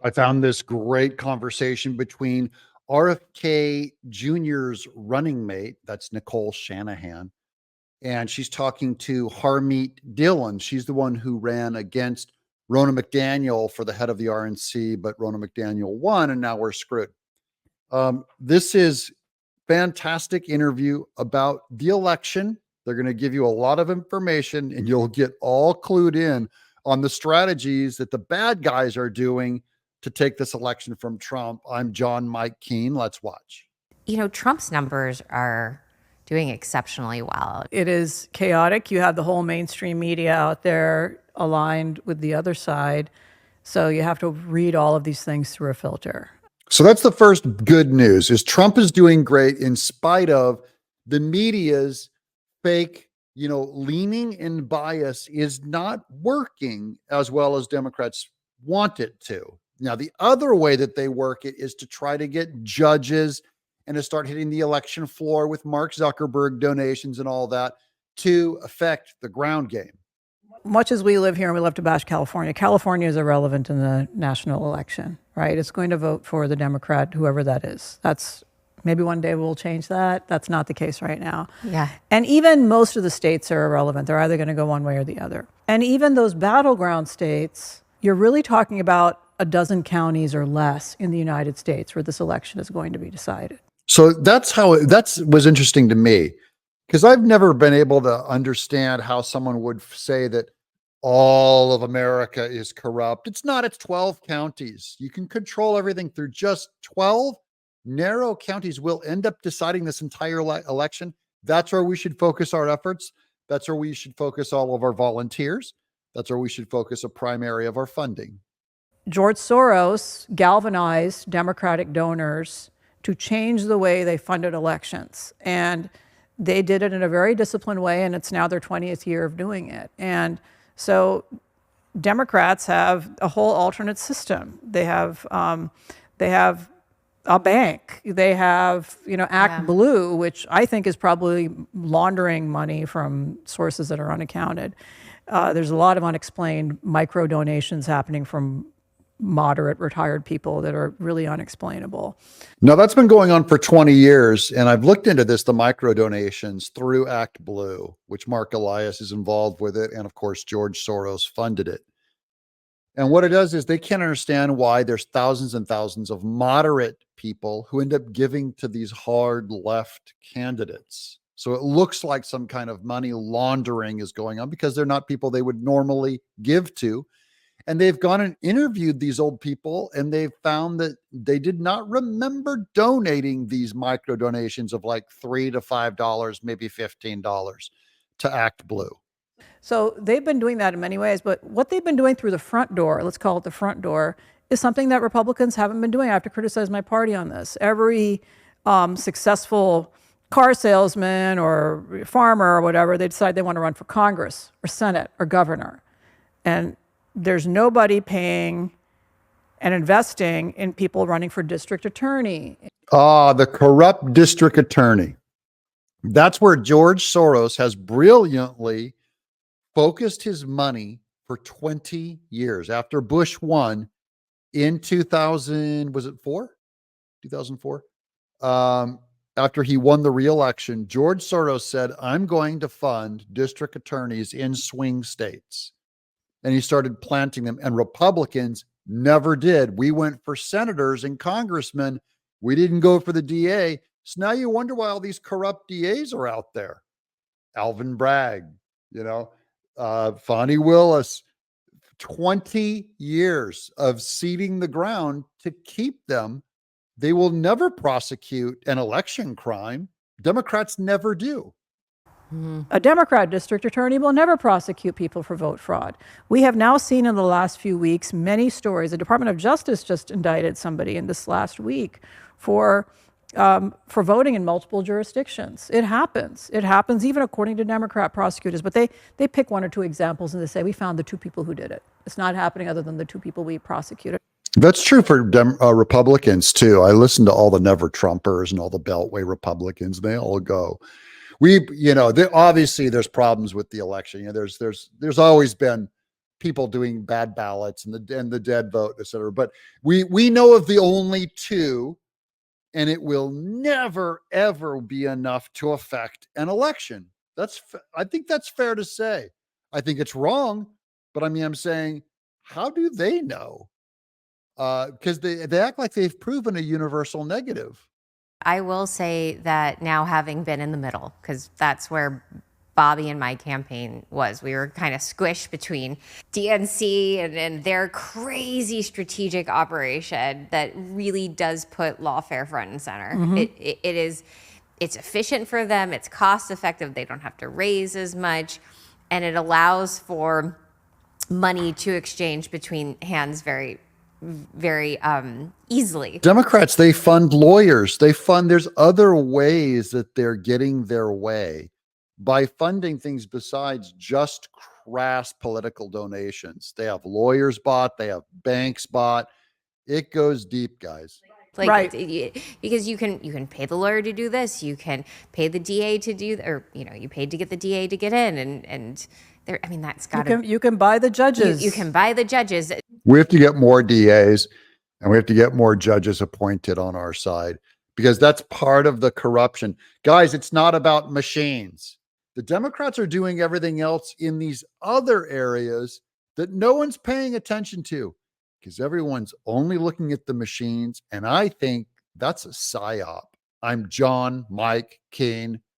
I found this great conversation between RFK Jr.'s running mate, that's Nicole Shanahan, and she's talking to Harmeet Dillon. She's the one who ran against Ronna McDaniel for the head of the RNC, but Ronna McDaniel won, and now we're screwed. This is fantastic interview about the election. They're going to give you a lot of information, and you'll get all clued in on the strategies that the bad guys are doing to take this election from Trump. I'm John Mike Keene. Let's watch. You know, Trump's numbers are doing exceptionally well. It is chaotic. You have the whole mainstream media out there aligned with the other side. So you have to read all of these things through a filter. So that's the first good news, is Trump is doing great in spite of the media's fake, leaning and bias is not working as well as Democrats want it to. Now, the other way that they work it is to try to get judges and to start hitting the election floor with Mark Zuckerberg donations and all that to affect the ground game. Much as we live here and we love to bash California, California is irrelevant in the national election, right? It's going to vote for the Democrat, whoever that is. That's maybe one day we'll change that. That's not the case right now. Yeah. And even most of the states are irrelevant. They're either going to go one way or the other. And even those battleground states, you're really talking about a dozen counties or less in the United States where this election is going to be decided. So that was interesting to me, because I've never been able to understand how someone would say that all of America is corrupt. It's not. It's 12 counties. You can control everything through just 12 narrow counties. Will end up deciding this entire election. That's where we should focus our efforts. That's where we should focus all of our volunteers. That's where we should focus a primary of our funding. George Soros galvanized Democratic donors to change the way they funded elections. And they did it in a very disciplined way, and it's now their 20th year of doing it. And so Democrats have a whole alternate system. They have a bank. They have, Act Blue, which I think is probably laundering money from sources that are unaccounted. There's a lot of unexplained micro donations happening from moderate retired people that are really unexplainable. Now, that's been going on for 20 years, and I've looked into this, the micro donations through Act Blue, which Mark Elias is involved with it, and of course George Soros funded it. And what it does is they can't understand why there's thousands and thousands of moderate people who end up giving to these hard left candidates. So it looks like some kind of money laundering is going on, because they're not people they would normally give to. And they've gone and interviewed these old people, and they've found that they did not remember donating these micro donations of like $3 to $5, maybe $15 to Act Blue. So they've been doing that in many ways, but what they've been doing through the front door, let's call it the front door, is something that Republicans haven't been doing. I have to criticize my party on this. Every successful car salesman or farmer or whatever, they decide they want to run for Congress or Senate or governor. And there's nobody paying and investing in people running for district attorney. The corrupt district attorney. That's where George Soros has brilliantly focused his money for 20 years. After Bush won in 2004? After he won the re-election, George Soros said, I'm going to fund district attorneys in swing states. And he started planting them, and Republicans never did. We went for senators and congressmen. We didn't go for the DA. So now you wonder why all these corrupt DAs are out there. Alvin Bragg, Fonnie Willis, 20 years of seeding the ground to keep them. They will never prosecute an election crime. Democrats never do. A Democrat district attorney will never prosecute people for vote fraud. We have now seen in the last few weeks many stories. The Department of Justice just indicted somebody in this last week for voting in multiple jurisdictions. It happens. It happens even according to Democrat prosecutors. But they pick one or two examples and they say, we found the two people who did it. It's not happening other than the two people we prosecuted. That's true for Republicans too. I listen to all the never Trumpers and all the Beltway Republicans. They all go, obviously there's problems with the election. There's always been people doing bad ballots and the dead vote, et cetera. But we know of the only two, and it will never, ever be enough to affect an election. I think that's fair to say. I think it's wrong, but I mean, I'm saying, how do they know? Because they act like they've proven a universal negative. I will say that now, having been in the middle, because that's where Bobby and my campaign was, we were kind of squished between DNC and their crazy strategic operation that really does put lawfare front and center. It's efficient for them. It's cost effective. They don't have to raise as much, and it allows for money to exchange between hands very easily. Democrats, they fund lawyers. There's other ways that they're getting their way by funding things besides just crass political donations. They have lawyers bought, they have banks bought. It goes deep, guys. Like, Right. Because you can pay the lawyer to do this, you can pay the DA to do, or you paid to get the DA to get in, and there. I mean, that's got to. You can buy the judges. You can buy the judges. We have to get more DAs, and we have to get more judges appointed on our side, because that's part of the corruption. Guys, it's not about machines. The Democrats are doing everything else in these other areas that no one's paying attention to, because everyone's only looking at the machines. And I think that's a psyop. I'm John Mike Kane.